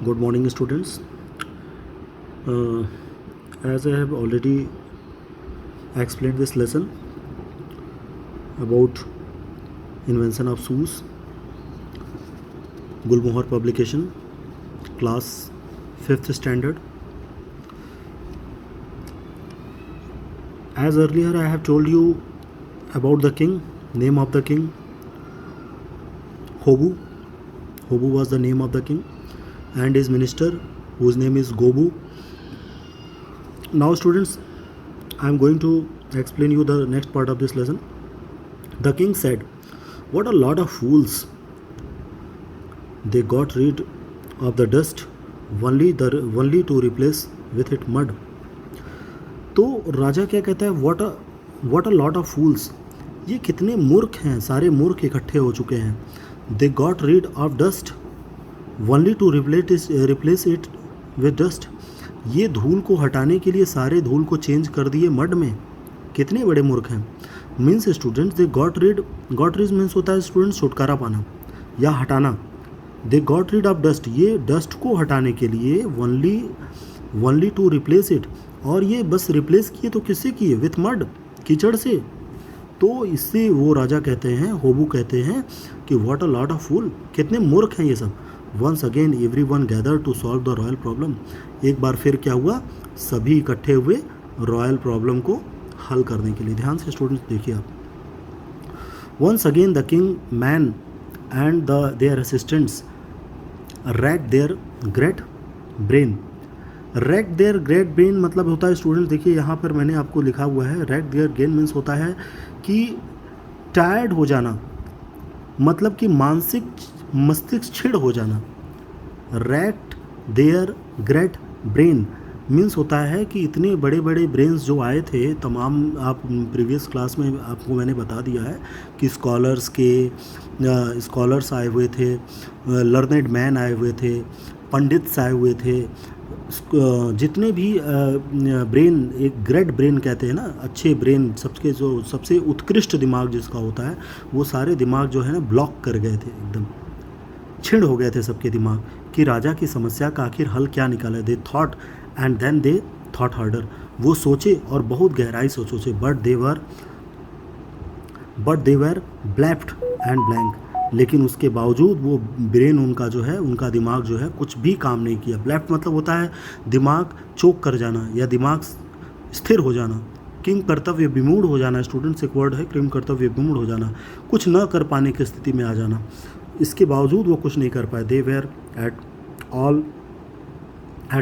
Good morning, students. As I have already explained this lesson about invention of shoes, Gulmohar publication, class 5th standard. As earlier I have told you about the king, name of the king, Hobu. Hobu was the name of the king, and his minister, whose name is Gobu. Now students, I am going to explain you the next part of this lesson. The king said, "What a lot of fools! They got rid of the dust only to replace with it mud." तो राजा क्या कहता है, what a lot of fools! ये कितने मूर्ख हैं, सारे मूर्ख इकट्ठे हो चुके हैं. They got rid of dust only to replace it with dust. ये धूल को हटाने के लिए सारे धूल को चेंज कर दिए मड में. कितने बड़े मूर्ख हैं. Means students, they got read means होता है स्टूडेंट्स छुटकारा पाना या हटाना. They got read of dust, ये डस्ट को हटाने के लिए ओनली टू रिप्लेस इट, और ये बस रिप्लेस किए तो किससे किए, विथ मड, कीचड़ से. तो इससे वो राजा कहते हैं, होबू कहते हैं कि what a lot of fool, कितने मूर्ख हैं ये सब. Once again every one gather to solve the royal problem. एक बार फिर क्या हुआ, सभी इकट्ठे हुए रॉयल प्रॉब्लम को हल करने के लिए. ध्यान से स्टूडेंट्स देखिए आप. Once again the king man and their assistants rack their great brain. Rack their great brain मतलब होता है स्टूडेंट्स, देखिए यहाँ पर मैंने आपको लिखा हुआ है, रैक देयर ब्रेन मीन्स होता है कि टायर्ड हो जाना, मतलब कि मानसिक मस्तिष्क छिड़ हो जाना. Rack their great brain means होता है कि इतने बड़े बड़े ब्रेन्स जो आए थे तमाम, आप प्रीवियस क्लास में आपको मैंने बता दिया है कि स्कॉलर्स आए हुए थे, लर्नेड मैन आए हुए थे, पंडित्स आए हुए थे, जितने भी ब्रेन, एक ग्रेट ब्रेन कहते हैं ना, अच्छे ब्रेन, सबसे उत्कृष्ट दिमाग जिसका होता है, वो सारे दिमाग जो है ना ब्लॉक कर गए थे, एकदम छिड़ हो गए थे सबके दिमाग कि राजा की समस्या का आखिर हल क्या निकाला. They thought and then they thought harder, वो सोचे और बहुत गहराई से सोचे. But they were baffled and blank, लेकिन उसके बावजूद वो ब्रेन उनका जो है, उनका दिमाग जो है कुछ भी काम नहीं किया. ब्लैफ्ड मतलब होता है दिमाग चोक कर जाना या दिमाग स्थिर हो जाना. किंग कर्तव्य विमूढ़ हो जाना, स्टूडेंट्स एक वर्ड है, किंग कर्तव्य विमूढ़ हो जाना, कुछ न कर पाने की स्थिति में आ जाना. इसके बावजूद वो कुछ नहीं कर पाए. They were at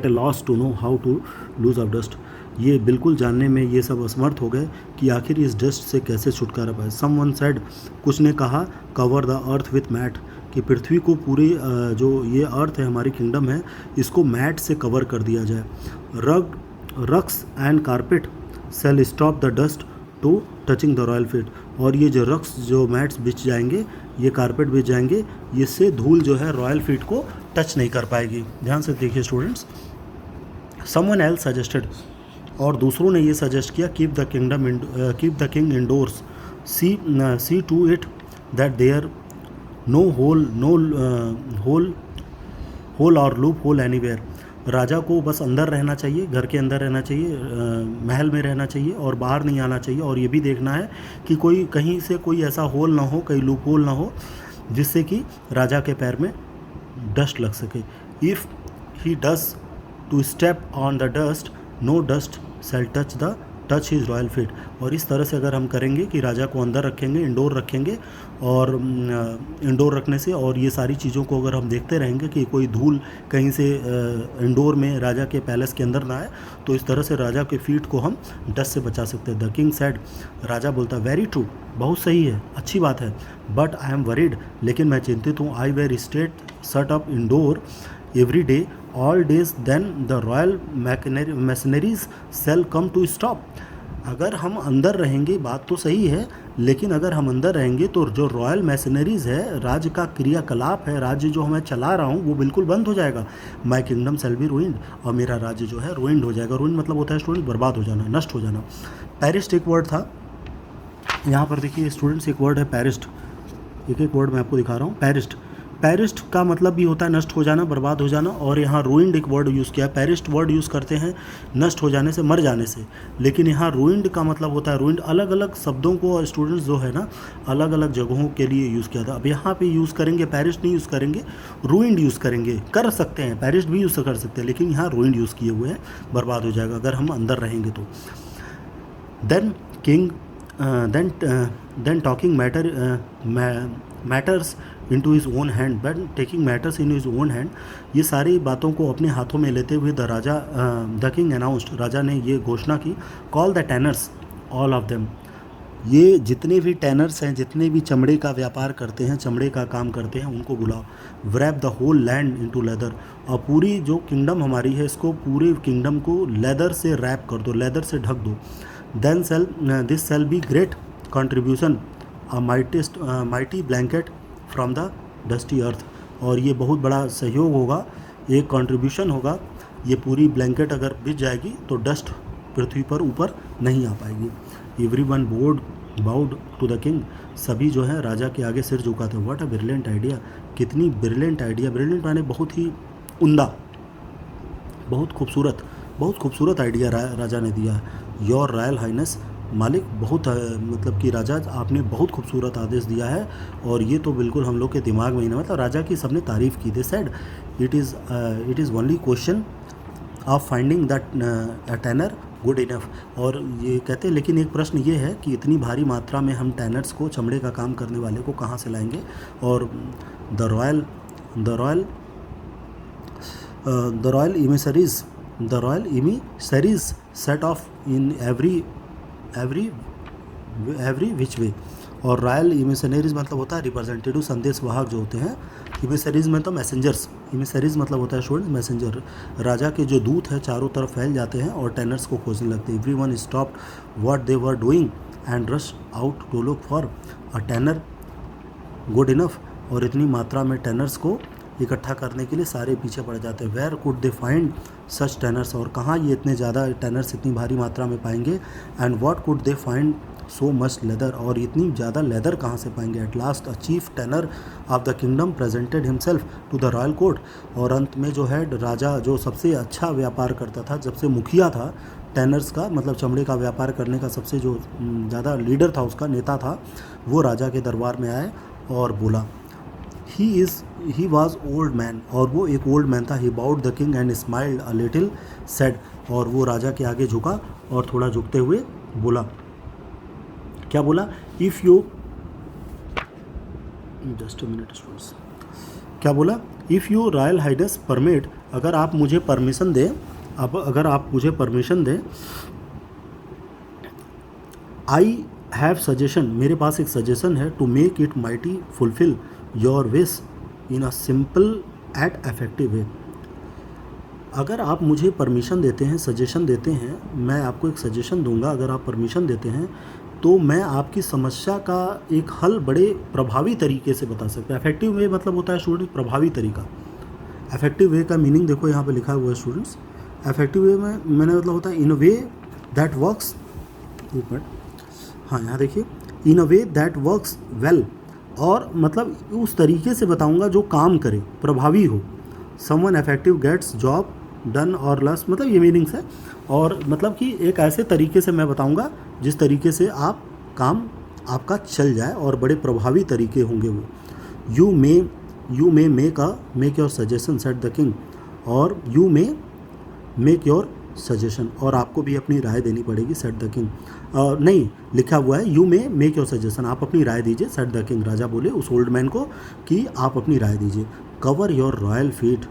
a loss to know how to lose of dust. ये बिल्कुल जानने में ये सब असमर्थ हो गए कि आखिर इस डस्ट से कैसे छुटकारा पाए. समवन सेड, कुछ ने कहा, cover the earth with mat, कि पृथ्वी को पूरी जो ये अर्थ है, हमारी किंगडम है, इसको मैट से कवर कर दिया जाए. Rugs and carpet shall stop the dust to touching the royal feet. और ये जो रक्स, जो मैट्स बिछ जाएंगे, ये कारपेट बिछ जाएंगे, इससे धूल जो है रॉयल फीट को टच नहीं कर पाएगी. ध्यान से देखिए स्टूडेंट्स. समवन एल्स सजेस्टेड, और दूसरों ने ये सजेस्ट किया, keep the king indoors, see to it that there no hole or loophole anywhere. राजा को बस अंदर रहना चाहिए, घर के अंदर रहना चाहिए, महल में रहना चाहिए और बाहर नहीं आना चाहिए. और ये भी देखना है कि कोई कहीं से कोई ऐसा होल ना हो, कहीं लूप होल ना हो, जिससे कि राजा के पैर में डस्ट लग सके. If he does to step on the dust, no dust shall touch his royal feet. और इस तरह से अगर हम करेंगे कि राजा को अंदर रखेंगे, इंडोर रखेंगे, और इंडोर रखने से और ये सारी चीज़ों को अगर हम देखते रहेंगे कि कोई धूल कहीं से इंडोर में राजा के पैलेस के अंदर ना आए, तो इस तरह से राजा के फीट को हम डस्ट से बचा सकते हैं. द किंग सेड, राजा बोलता, वेरी ट्रू, बहुत सही है, अच्छी बात है. बट आई एम वरीड, लेकिन मैं चिंतित हूँ. I were state shut up indoor every day, all days, then the royal machineries shall come to stop. अगर हम अंदर रहेंगे, बात तो सही है, लेकिन अगर हम अंदर रहेंगे तो जो रॉयल मैशनरीज है, राज्य का क्रियाकलाप है, राज्य जो मैं चला रहा हूँ वो बिल्कुल बंद हो जाएगा. My kingdom shall be ruined, और मेरा राज्य जो है रूइंड हो जाएगा. रूइंड मतलब होता है स्टूडेंट बर्बाद हो जाना, नष्ट हो जाना. पेरिस्ट एक वर्ड था, यहाँ पर देखिए स्टूडेंट्स, एक वर्ड है पेरिस्ट. एक वर्ड मैं आपको दिखा रहा हूँ. पेरिस्ट पेरिस्ट का मतलब भी होता है नष्ट हो जाना, बर्बाद हो जाना, और यहाँ रूइंड एक वर्ड यूज़ किया है। पेरिस्ट वर्ड यूज़ करते हैं नष्ट हो जाने से, मर जाने से, लेकिन यहाँ रूइंड का मतलब होता है रूइंड। अलग अलग शब्दों को स्टूडेंट्स जो है ना अलग अलग जगहों के लिए यूज़ किया था। अब यहाँ पे यूज़ करेंगे पेरिस्ट नहीं यूज़ करेंगे, रूइंड यूज़ करेंगे। कर सकते हैं पेरिस्ट भी यूज़ कर सकते हैं, लेकिन यहाँ रूइंड यूज़ किए हुए हैं, बर्बाद हो जाएगा अगर हम अंदर रहेंगे तो। Then king then taking matters into his own hand, but taking matters in his own hand, ये सारी बातों को अपने हाथों में लेते हुए द किंग अनाउंस्ड, राजा ने ये घोषणा की, call the tanners all of them, ये जितने भी टैनर्स हैं, जितने भी चमड़े का व्यापार करते हैं, चमड़े का काम करते हैं, उनको बुलाओ। wrap the whole land into leather, और पूरी जो किंगडम हमारी है इसको, पूरे किंगडम को लेदर से रैप कर दो, लेदर से ढक दो। then this shall be great contribution, a mighty blanket from the dusty earth, और ये बहुत बड़ा सहयोग होगा, एक कंट्रीब्यूशन होगा। ये पूरी ब्लैंकेट अगर बिछ जाएगी तो डस्ट पृथ्वी पर ऊपर नहीं आ पाएगी। Everyone bowed to the king, सभी जो है राजा के आगे सिर झुकाते। व्हाट अ ब्रिलियंट आइडिया, कितनी ब्रिलियंट आइडिया, ब्रिलियंट माने बहुत ही उम्दा, बहुत खूबसूरत आइडिया राजा ने दिया है। योर रॉयल हाइनेस, मालिक बहुत मतलब कि राजा आपने बहुत खूबसूरत आदेश दिया है, और ये तो बिल्कुल हम लोग के दिमाग में ही नहीं, मतलब राजा की सबने तारीफ़ की। They said it is only question of finding that tenor good enough, और ये कहते हैं लेकिन एक प्रश्न ये है कि इतनी भारी मात्रा में हम टैनर्स को, चमड़े का काम करने वाले को कहाँ से लाएंगे। और the royal emissaries set off in every which way, और रॉयल इमिशनरीज मतलब होता है रिप्रेजेंटेटिव, संदेश वाहक जो होते हैं। इमिशरीज में तो मैसेंजर्स, इमिशरीज मतलब होता है स्टूडेंट मैसेंजर। राजा के जो दूत हैं चारों तरफ फैल जाते हैं और टैनर्स को खोजने लगते हैं। Everyone stopped what they were doing and rush out to look for a tanner good enough, और इतनी मात्रा में टैनर्स को इकट्ठा करने के लिए सारे पीछे पड़ जाते हैं। Where could they find such tanners, और कहाँ ये इतने ज़्यादा टैनर्स इतनी भारी मात्रा में पाएंगे। And what could they find so much leather, और इतनी ज़्यादा लेदर कहाँ से पाएंगे। At last a chief tanner of the kingdom presented himself to the royal court, और अंत में जो है राजा जो सबसे अच्छा व्यापार करता था, जब से मुखिया था टैनर्स का, मतलब चमड़े का व्यापार करने का सबसे जो ज़्यादा लीडर था, उसका नेता था, वो राजा के दरबार में आए और बोला ही वॉज ओल्ड मैन, और वो एक ओल्ड मैन था। He bowed the king and smiled a little said, और वो राजा के आगे झुका और थोड़ा झुकते हुए बोला, क्या बोला, if you just a minute students, क्या बोला, if you royal highness permit, अगर आप मुझे परमिशन दें, अगर आप मुझे परमिशन दें, आई हैव सजेशन, मेरे पास एक सजेशन है, to make it mighty fulfil your wish in a simple at effective way. अगर आप मुझे परमिशन देते हैं, सजेशन देते हैं, मैं आपको एक सजेशन दूंगा, अगर आप परमिशन देते हैं तो मैं आपकी समस्या का एक हल बड़े प्रभावी तरीके से बता सकता हूँ। इफेक्टिव वे मतलब होता है स्टूडेंट प्रभावी तरीका। इफेक्टिव वे का मीनिंग देखो यहाँ पे लिखा हुआ है स्टूडेंट्स। इफेक्टिव वे में मैंने मतलब होता है इन अ वे दैट वर्क्स, एक मिनट, हाँ यहाँ देखिए, इन अ वे दैट वर्क्स वेल, और मतलब उस तरीके से बताऊंगा जो काम करे, प्रभावी हो। Someone effective gets job done और लस, मतलब ये मीनिंग्स है। और मतलब कि एक ऐसे तरीके से मैं बताऊंगा जिस तरीके से आप काम आपका चल जाए और बड़े प्रभावी तरीके होंगे वो। You may make your suggestion said the king, और you may make your suggestion, और आपको भी अपनी राय देनी पड़ेगी सेट द किंग। नहीं लिखा हुआ है you may make your suggestion, आप अपनी राय दीजिए सेट द किंग, राजा बोले उस ओल्ड मैन को कि आप अपनी राय दीजिए। Cover your royal feet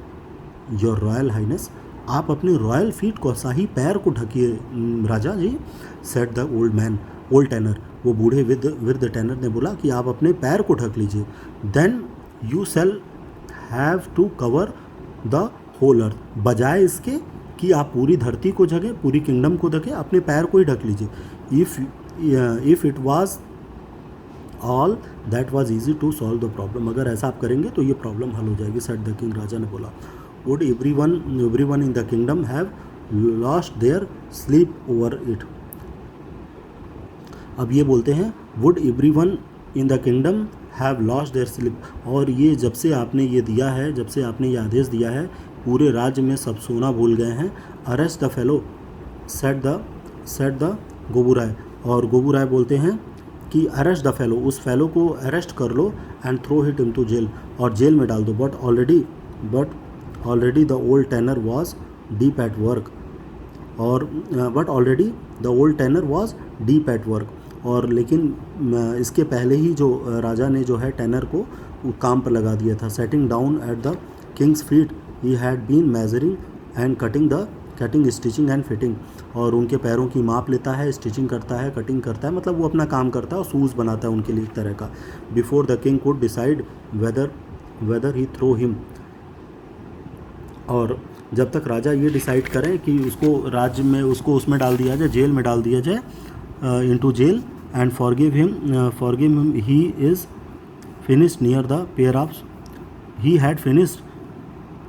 your royal highness, आप अपने रॉयल फीट को, शाही पैर को ढकिए राजा जी, said the old man, old tanner, वो बूढ़े विद टैनर ने बोला कि आप अपने पैर को ढक लीजिए। Then you shall have to cover the whole earth, बजाय इसके कि आप पूरी धरती को ढके, पूरी किंगडम को ढके, अपने पैर को ही ढक लीजिए। If it was all that was easy to solve the problem, अगर ऐसा आप करेंगे तो ये प्रॉब्लम हल हो जाएगी, सेट द किंग, राजा ने बोला। Would everyone in the kingdom have lost their sleep over it, अब ये बोलते हैं would everyone in the kingdom have lost their sleep, और ये जब से आपने ये दिया है, जब से आपने ये आदेश दिया है, पूरे राज्य में सब सोना भूल गए हैं। Arrest the fellow said the Goburai, और गोबूराय बोलते हैं कि अरेस्ट द फेलो, उस फेलो को अरेस्ट कर लो, and throw hit into jail, और जेल में डाल दो। But already the old tanner was deep at work, और but already the old tanner was deep at work, और लेकिन इसके पहले ही जो राजा ने जो है टेनर को काम पर लगा दिया था। Setting down at the king's feet he had been measuring and cutting stitching and fitting, और उनके पैरों की माप लेता है, स्टिचिंग करता है, कटिंग करता है, मतलब वो अपना काम करता है और शूज़ बनाता है उनके लिए एक तरह का। Before the king could decide whether he throw him, और जब तक राजा ये डिसाइड करें कि उसको राज्य में उसको उसमें डाल दिया जाए, जेल में डाल दिया जाए, into jail, and forgive him he is finished near the pair of, he had finished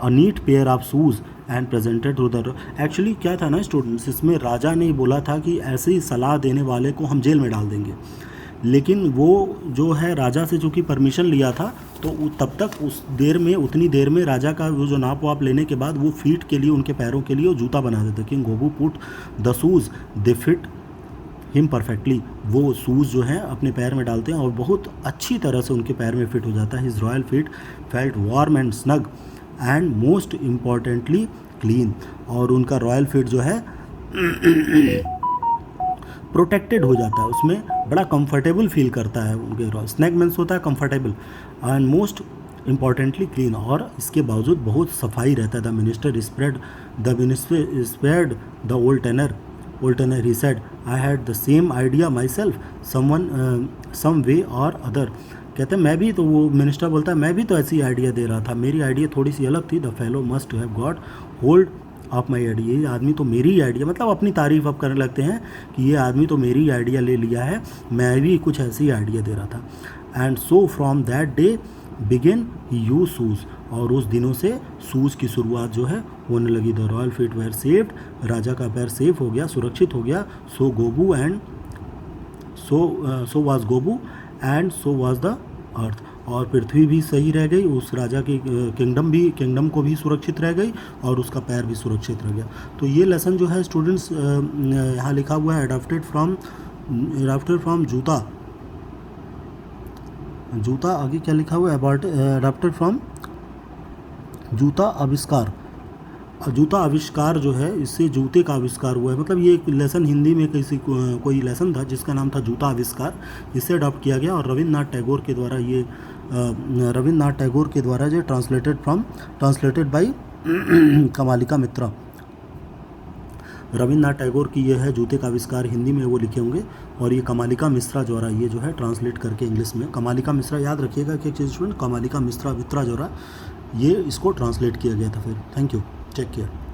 a neat pair of shoes and presented to the. Actually क्या था ना स्टूडेंट्स, इसमें राजा ने बोला था कि ऐसे ही सलाह देने वाले को हम जेल में डाल देंगे, लेकिन वो जो है राजा से चूँकि परमिशन लिया था, तो तब तक उतनी देर में राजा का वो जो नाप वाप लेने के बाद वो फीट के लिए, उनके पैरों के लिए वो जूता बना देते। King Gobu put the shoes they fit him perfectly, वो शूज़ जो हैं अपने पैर में डालते हैं और बहुत अच्छी तरह से उनके पैर में फिट हो जाता है। His royal feet felt warm and snug and most importantly clean, और उनका रॉयल फीट जो है प्रोटेक्टेड हो जाता है, उसमें बड़ा कंफर्टेबल फील करता है उनके। स्नैग मीन्स होता है comfortable, and most importantly clean, और इसके बावजूद बहुत सफाई रहता है। The minister spared the old tanner, he said, I had the same idea myself, some way or other। कहते हैं मैं भी, तो वो मिनिस्टर बोलता है मैं भी तो ऐसी आइडिया दे रहा था, मेरी आइडिया थोड़ी सी अलग थी। The fellow must have got hold of my idea, ये आदमी तो मेरी ही आइडिया, मतलब अपनी तारीफ अब करने लगते हैं कि ये आदमी तो मेरी ही आइडिया ले लिया है, मैं भी कुछ ऐसी आइडिया दे रहा था। And so from that day begin he use shoes, और उस दिनों से शूज़ की शुरुआत जो है होने लगी। The royal feet were saved, राजा का पैर सेफ हो गया, सुरक्षित हो गया। So was Gobu and so was the earth, और पृथ्वी भी सही रह गई, उस राजा की किंगडम को भी सुरक्षित रह गई, और उसका पैर भी सुरक्षित रह गया। तो ये लेसन जो है स्टूडेंट्स यहाँ लिखा हुआ है अडॉप्टेड फ्रॉम जूता आगे क्या लिखा हुआ है, अडॉप्टेड फ्रॉम जूता आविष्कार। जूता आविष्कार जो है, इससे जूते का आविष्कार हुआ है, मतलब ये एक लेसन हिंदी में कोई लेसन था जिसका नाम था जूता आविष्कार, इससे अडॉप्ट किया गया। और रविन्द्रनाथ टैगोर के द्वारा जो ट्रांसलेटेड बाय कमालिका मित्रा। रविन्द्रनाथ टैगोर की ये है जूते का आविष्कार, हिंदी में वो लिखे होंगे, और ये कमालिका मिश्रा जोरा ये जो है ट्रांसलेट करके इंग्लिश में, कमालिका मिश्रा याद रखिएगा कि एक चीज़ स्टूडेंट, कमालिका मित्रा जोरा ये इसको ट्रांसलेट किया गया था। फिर थैंक यू, टेक केयर।